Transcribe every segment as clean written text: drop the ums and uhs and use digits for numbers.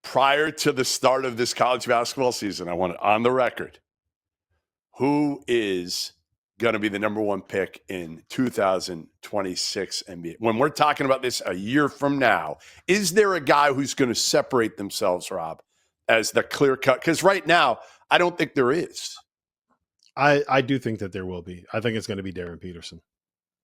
prior to the start of this college basketball season, I want it on the record. Who is going to be the number one pick in 2026 NBA? When we're talking about this a year from now, is there a guy who's going to separate themselves, Rob, as the clear cut? Because right now, I don't think there is. I do think that there will be. I think it's going to be Darren Peterson.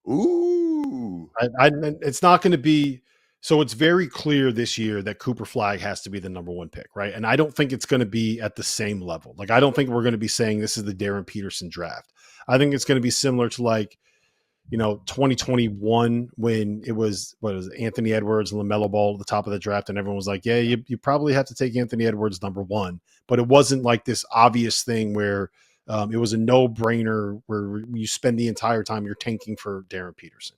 Ooh. It's not going to be. So it's very clear this year that Cooper Flagg has to be the number one pick, right? And I don't think it's going to be at the same level. Like, I don't think we're going to be saying this is the Darren Peterson draft. I think it's going to be similar to 2021 when it was, Anthony Edwards and LaMelo Ball at the top of the draft. And everyone was like, yeah, you probably have to take Anthony Edwards number one. But it wasn't like this obvious thing where it was a no-brainer where you spend the entire time you're tanking for Darren Peterson.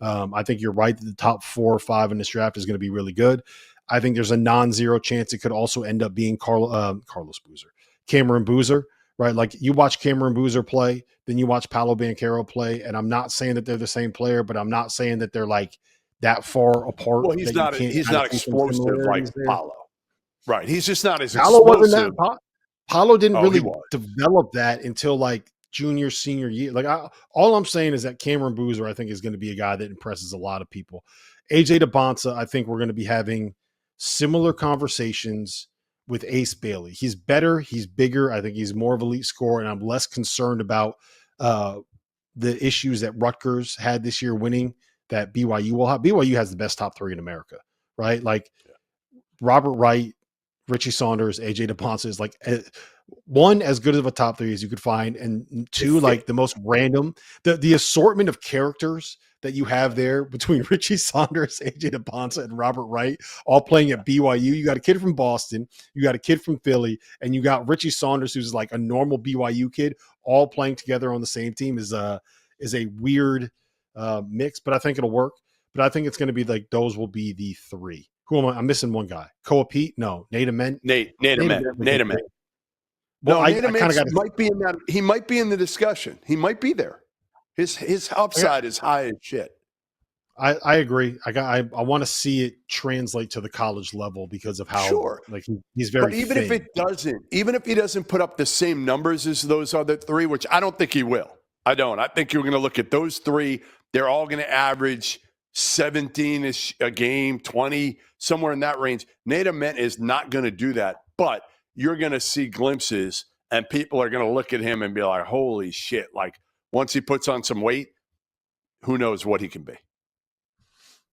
I think you're right that the top 4 or 5 in this draft is going to be really good. I think there's a non-zero chance it could also end up being Carlos Boozer, Cameron Boozer, right? Like, you watch Cameron Boozer play, then you watch Paolo Banchero play, and I'm not saying that they're the same player, but I'm not saying that they're like that far apart. Well, he's not explosive like Paolo. Right. He's just not as Paolo explosive. Paolo didn't really develop that until like junior, senior year. Like, all I'm saying is that Cameron Boozer, I think, is going to be a guy that impresses a lot of people. AJ DeBonsa, I think we're going to be having similar conversations with Ace Bailey. He's better. He's bigger. I think he's more of an elite scorer, and I'm less concerned about the issues that Rutgers had this year winning that BYU will have. BYU has the best top 3 in America, right? Like, Robert Wright, Richie Saunders, AJ DeBonsa is like one, as good of a top 3 as you could find, and 2, like the most random. The assortment of characters that you have there between Richie Saunders, AJ DeBonsa, and Robert Wright, all playing at BYU. You got a kid from Boston, you got a kid from Philly, and you got Richie Saunders, who's like a normal BYU kid, all playing together on the same team is a weird mix, but I think it'll work. But I think it's going to be like those will be the 3. Who am I? I'm missing one guy. Koa Pete? No. Nate Ament? Nate Ament. Well, Nate Ament might be in that. He might be in the discussion. He might be there. His upside is high as shit. I agree. I want to see it translate to the college level because of how he's very. But even if it doesn't, even if he doesn't put up the same numbers as those other 3, which I don't think he will. I don't. I think you're going to look at those 3. They're all going to average 17-ish a game, 20, somewhere in that range. Nate Ament is not going to do that, but you're going to see glimpses, and people are going to look at him and be like, holy shit. Like, once he puts on some weight, who knows what he can be.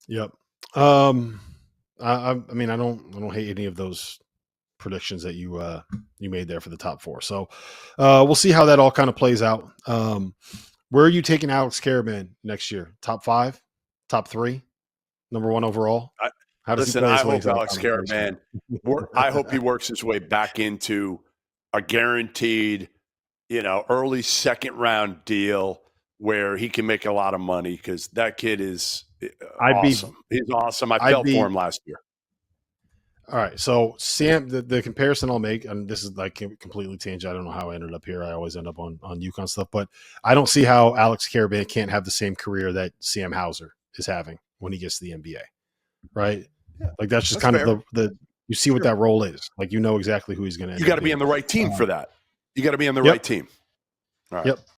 Yep. I mean, I don't hate any of those predictions that you made there for the top 4. So we'll see how that all kind of plays out. Where are you taking Alex Karaban next year? Top 5? Top 3? Number 1 overall? I hope Alex Karaban, I hope he works his way back into a guaranteed, early second round deal where he can make a lot of money, because that kid is awesome. He's awesome. I felt for him last year. All right. So Sam, the comparison I'll make, and this is like completely tangent. I don't know how I ended up here. I always end up on UConn stuff, but I don't see how Alex Karaban can't have the same career that Sam Hauser is having when he gets to the NBA. Right? Yeah, like that's just kind of the you see what that role is. Like, exactly who he's going to. You got to be on the right team for that. You got to be on the right team. All right. Yep.